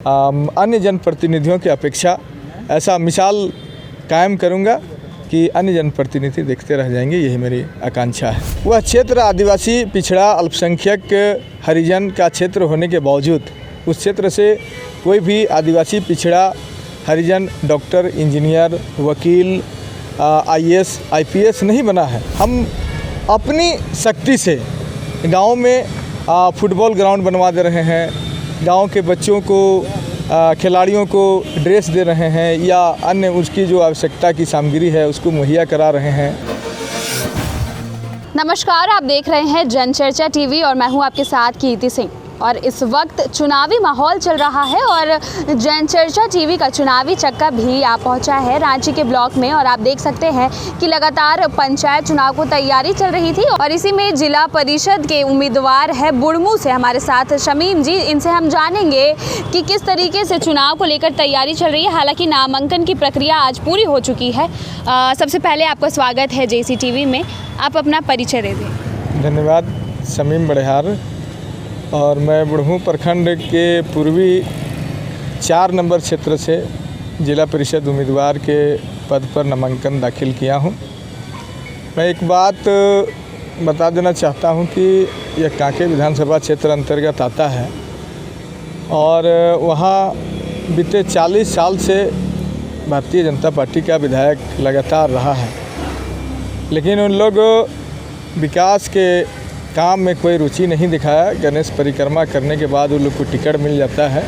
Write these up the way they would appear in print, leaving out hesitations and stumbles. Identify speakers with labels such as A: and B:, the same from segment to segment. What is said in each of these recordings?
A: अन्य जनप्रतिनिधियों की अपेक्षा ऐसा मिसाल कायम करूंगा कि अन्य जनप्रतिनिधि देखते रह जाएंगे, यही मेरी आकांक्षा है। वह क्षेत्र आदिवासी, पिछड़ा, अल्पसंख्यक, हरिजन का क्षेत्र होने के बावजूद उस क्षेत्र से कोई भी आदिवासी, पिछड़ा, हरिजन डॉक्टर, इंजीनियर, वकील, IAS, IPS नहीं बना है। हम अपनी शक्ति से गाँव में फुटबॉल ग्राउंड बनवा दे रहे हैं, गांव के बच्चों को, खिलाड़ियों को ड्रेस दे रहे हैं या अन्य उसकी जो आवश्यकता की सामग्री है उसको मुहैया करा रहे हैं।
B: नमस्कार, आप देख रहे हैं जनचर्चा टीवी और मैं हूं आपके साथ कीर्ति सिंह। और इस वक्त चुनावी माहौल चल रहा है और जनचर्चा टीवी का चुनावी चक्का भी आ पहुंचा है रांची के ब्लॉक में। और आप देख सकते हैं कि लगातार पंचायत चुनाव को तैयारी चल रही थी और इसी में जिला परिषद के उम्मीदवार है बुढ़मू से हमारे साथ शमीम जी। इनसे हम जानेंगे कि किस तरीके से चुनाव को लेकर तैयारी चल रही है। हालांकि नामांकन की प्रक्रिया आज पूरी हो चुकी है। सबसे पहले आपका स्वागत है JCTV में। आप अपना परिचय दे दें।
A: धन्यवाद। शमीम बड़ेहार और मैं बुढ़मू प्रखंड के पूर्वी 4 नंबर क्षेत्र से जिला परिषद उम्मीदवार के पद पर नामांकन दाखिल किया हूं। मैं एक बात बता देना चाहता हूं कि यह कांके विधानसभा क्षेत्र अंतर्गत आता है और वहां बीते 40 साल से भारतीय जनता पार्टी का विधायक लगातार रहा है, लेकिन उन लोग विकास के काम में कोई रुचि नहीं दिखाया। गणेश परिक्रमा करने के बाद उन लोग को टिकट मिल जाता है।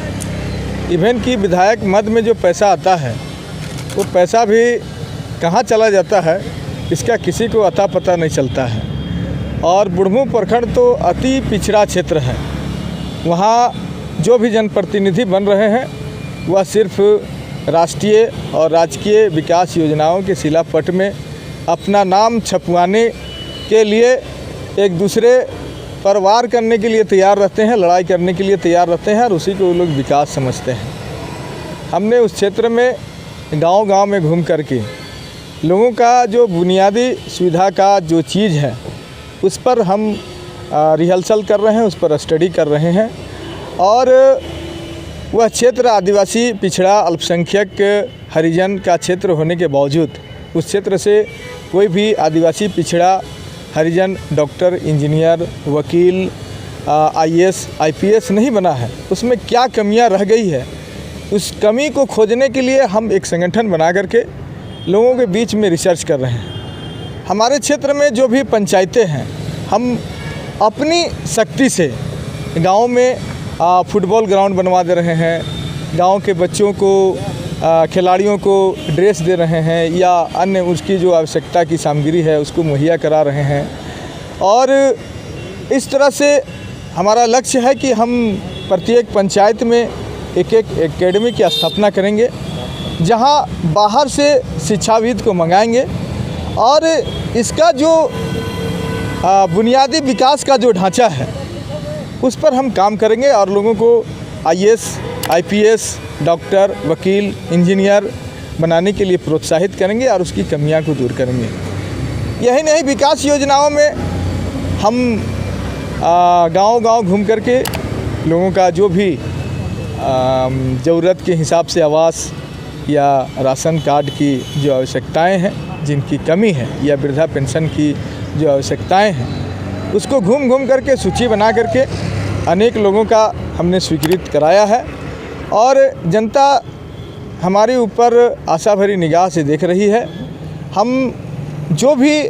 A: इवन कि विधायक मद में जो पैसा आता है वो पैसा भी कहाँ चला जाता है इसका किसी को अता पता नहीं चलता है। और बुढ़मू प्रखंड तो अति पिछड़ा क्षेत्र है। वहाँ जो भी जनप्रतिनिधि बन रहे हैं वह सिर्फ राष्ट्रीय और राजकीय विकास योजनाओं के शिलापट में अपना नाम छपवाने के लिए एक दूसरे पर वार करने के लिए तैयार रहते हैं, लड़ाई करने के लिए तैयार रहते हैं और उसी को वो लोग विकास समझते हैं। हमने उस क्षेत्र में गांव-गांव में घूम करके लोगों का जो बुनियादी सुविधा का जो चीज़ है उस पर हम रिहर्सल कर रहे हैं, उस पर स्टडी कर रहे हैं। और वह क्षेत्र आदिवासी, पिछड़ा, अल्पसंख्यक, हरिजन का क्षेत्र होने के बावजूद उस क्षेत्र से कोई भी आदिवासी, पिछड़ा, हरिजन डॉक्टर, इंजीनियर, वकील, IAS, IPS नहीं बना है। उसमें क्या कमियां रह गई है, उस कमी को खोजने के लिए हम एक संगठन बना करके लोगों के बीच में रिसर्च कर रहे हैं। हमारे क्षेत्र में जो भी पंचायतें हैं, हम अपनी शक्ति से गांव में फुटबॉल ग्राउंड बनवा दे रहे हैं, गांव के बच्चों को, खिलाड़ियों को ड्रेस दे रहे हैं या अन्य उसकी जो आवश्यकता की सामग्री है उसको मुहैया करा रहे हैं। और इस तरह से हमारा लक्ष्य है कि हम प्रत्येक पंचायत में एक एकेडमी की स्थापना करेंगे जहां बाहर से शिक्षाविद को मंगाएंगे और इसका जो बुनियादी विकास का जो ढांचा है उस पर हम काम करेंगे और लोगों को IAS, IPS, डॉक्टर, वकील, इंजीनियर बनाने के लिए प्रोत्साहित करेंगे और उसकी कमियां को दूर करेंगे। यही नहीं, विकास योजनाओं में हम गांव-गांव घूम करके लोगों का जो भी ज़रूरत के हिसाब से आवास या राशन कार्ड की जो आवश्यकताएं हैं, जिनकी कमी है, या वृद्धा पेंशन की जो आवश्यकताएं हैं, उसको घूम करके सूची बना करके अनेक लोगों का हमने स्वीकृत कराया है। और जनता हमारे ऊपर आशा भरी निगाह से देख रही है। हम जो भी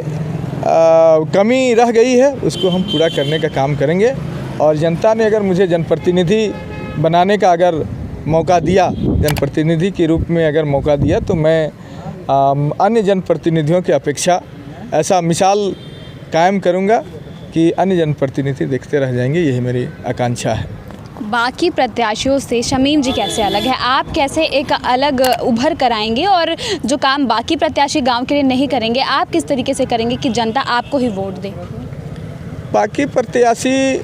A: कमी रह गई है उसको हम पूरा करने का काम करेंगे। और जनता ने अगर मुझे जनप्रतिनिधि बनाने का अगर मौका दिया, जनप्रतिनिधि के रूप में अगर मौका दिया, तो मैं अन्य जनप्रतिनिधियों की अपेक्षा ऐसा मिसाल कायम करूंगा कि अन्य जनप्रतिनिधि देखते रह जाएंगे, यही मेरी आकांक्षा है।
B: बाकी प्रत्याशियों से शमीम जी कैसे अलग है? आप कैसे एक अलग उभर कर आएंगे और जो काम बाकी प्रत्याशी गांव के लिए नहीं करेंगे, आप किस तरीके से करेंगे कि जनता आपको ही वोट दे?
A: बाकी प्रत्याशी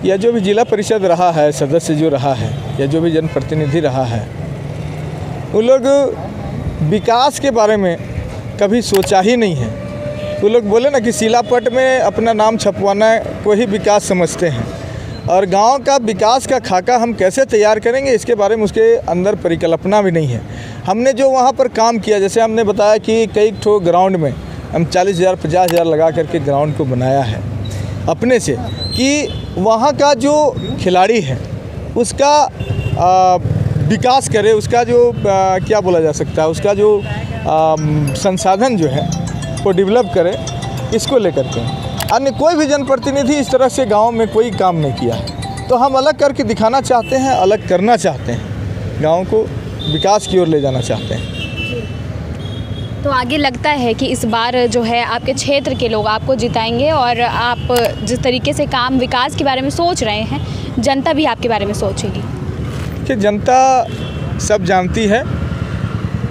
A: या जो भी जिला परिषद रहा है, सदस्य जो रहा है या जो भी जनप्रतिनिधि रहा है, वो लोग विकास के बारे में कभी सोचा ही नहीं है। वो लोग बोले ना कि शिलापट में अपना नाम छपवाना को ही विकास समझते हैं। और गांव का विकास का खाका हम कैसे तैयार करेंगे इसके बारे में उसके अंदर परिकल्पना भी नहीं है। हमने जो वहाँ पर काम किया, जैसे हमने बताया कि कई ठो ग्राउंड में हम 40,000 50,000 लगा करके ग्राउंड को बनाया है अपने से, कि वहाँ का जो खिलाड़ी है उसका विकास करे, उसका जो क्या बोला जा सकता है, उसका जो संसाधन जो है वो डेवलप करे, इसको लेकर के। अन्य कोई भी जनप्रतिनिधि इस तरह से गांव में कोई काम नहीं किया है, तो हम अलग करके दिखाना चाहते हैं, अलग करना चाहते हैं, गांव को विकास की ओर ले जाना चाहते हैं।
B: तो आगे लगता है कि इस बार जो है आपके क्षेत्र के लोग आपको जिताएंगे और आप जिस तरीके से काम विकास के बारे में सोच रहे हैं, जनता भी आपके बारे में सोचेगी?
A: कि जनता सब जानती है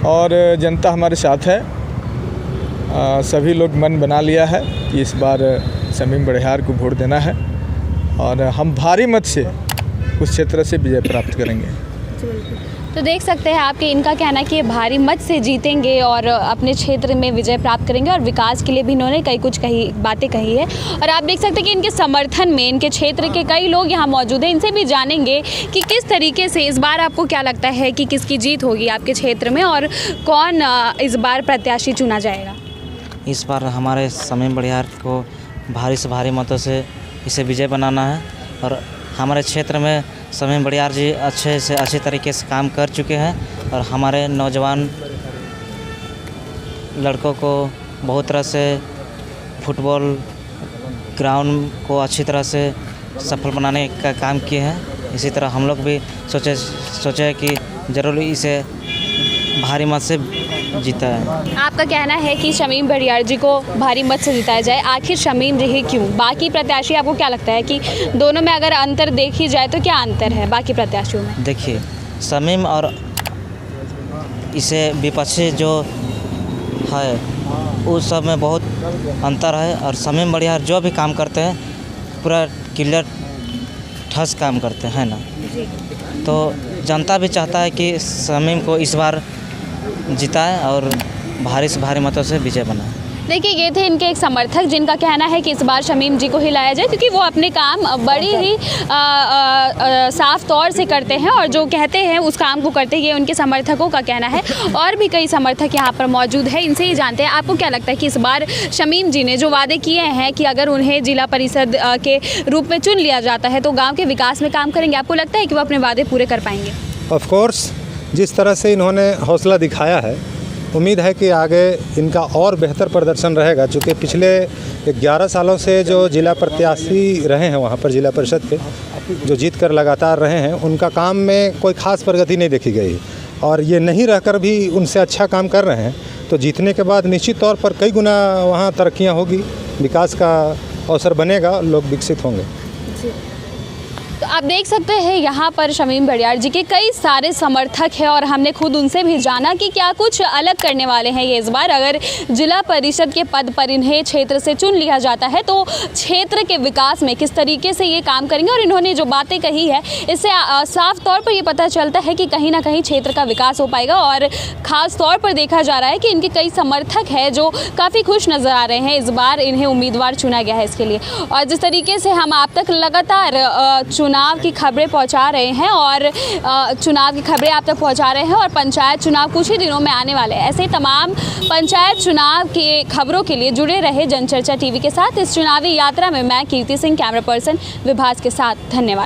A: और जनता हमारे साथ है। सभी लोग मन बना लिया है कि इस बार शमीम बड़ियार को वोट देना है और हम भारी मत से उस क्षेत्र से विजय प्राप्त करेंगे।
B: तो देख सकते हैं आपके इनका कहना है कि ये भारी मत से जीतेंगे और अपने क्षेत्र में विजय प्राप्त करेंगे और विकास के लिए भी इन्होंने कई बातें कही है। और आप देख सकते हैं कि इनके समर्थन में इनके क्षेत्र के कई लोग यहाँ मौजूद हैं। इनसे भी जानेंगे कि किस तरीके से इस बार आपको क्या लगता है कि किसकी जीत होगी आपके क्षेत्र में और कौन इस बार प्रत्याशी चुना जाएगा।
C: इस बार हमारे शमीम बड़ियार को भारी से भारी मतों से इसे विजय बनाना है और हमारे क्षेत्र में शमीम बड़ियार जी अच्छे तरीके से काम कर चुके हैं और हमारे नौजवान लड़कों को बहुत तरह से फुटबॉल ग्राउंड को अच्छी तरह से सफल बनाने का काम किए हैं। इसी तरह हम लोग भी सोचे कि ज़रूर इसे भारी मत से जीता है।
B: आपका कहना है कि शमीम बड़ियार जी को भारी मत से जिताया जाए, आखिर शमीम जी ही क्यों? बाकी प्रत्याशी आपको क्या लगता है कि दोनों में अगर अंतर देखी जाए तो क्या अंतर है बाकी प्रत्याशियों में?
C: देखिए, शमीम और इसे विपक्षी जो है उस सब में बहुत अंतर है और शमीम बड़ियार जो भी काम करते हैं पूरा क्लियर ठोस काम करते हैं ना। तो जनता भी चाहता है कि शमीम को इस बार जिताए और भारी से भारी मतों से विजय बनाए।
B: देखिए, ये थे इनके एक समर्थक जिनका कहना है कि इस बार शमीम जी को ही लाया जाए क्योंकि वो अपने काम बड़ी ही साफ तौर से करते हैं और जो कहते हैं उस काम को करते हैं, ये उनके समर्थकों का कहना है। और भी कई समर्थक यहाँ पर मौजूद है, इनसे ही जानते हैं आपको क्या लगता है कि इस बार शमीम जी ने जो वादे किए हैं कि अगर उन्हें जिला परिषद के रूप में चुन लिया जाता है तो गाँव के विकास में काम करेंगे, आपको लगता है कि वो अपने वादे पूरे कर पाएंगे?
D: ऑफ कोर्स, जिस तरह से इन्होंने हौसला दिखाया है, उम्मीद है कि आगे इनका और बेहतर प्रदर्शन रहेगा। चूँकि पिछले 11 सालों से जो जिला प्रत्याशी रहे हैं वहाँ पर जिला परिषद के जो जीत कर लगातार रहे हैं, उनका काम में कोई खास प्रगति नहीं देखी गई और ये नहीं रहकर भी उनसे अच्छा काम कर रहे हैं। तो जीतने के बाद निश्चित तौर पर कई गुना वहाँ तरक्कियाँ होगी, विकास का अवसर बनेगा, लोग विकसित होंगे।
B: तो आप देख सकते हैं यहाँ पर शमीम बड़ियार जी के कई सारे समर्थक हैं और हमने खुद उनसे भी जाना कि क्या कुछ अलग करने वाले हैं ये इस बार। अगर जिला परिषद के पद पर इन्हें क्षेत्र से चुन लिया जाता है तो क्षेत्र के विकास में किस तरीके से ये काम करेंगे। और इन्होंने जो बातें कही है इससे साफ तौर पर ये पता चलता है कि कहीं ना कहीं क्षेत्र का विकास हो पाएगा। और ख़ास तौर पर देखा जा रहा है कि इनके कई समर्थक हैं जो काफ़ी खुश नज़र आ रहे हैं, इस बार इन्हें उम्मीदवार चुना गया है इसके लिए। और जिस तरीके से हम आप तक लगातार चुनाव की खबरें पहुंचा रहे हैं और चुनाव की खबरें आप तक पहुंचा रहे हैं और पंचायत चुनाव कुछ ही दिनों में आने वाले हैं, ऐसे तमाम पंचायत चुनाव के खबरों के लिए जुड़े रहे जनचर्चा टीवी के साथ। इस चुनावी यात्रा में मैं कीर्ति सिंह, कैमरा पर्सन विभास के साथ। धन्यवाद।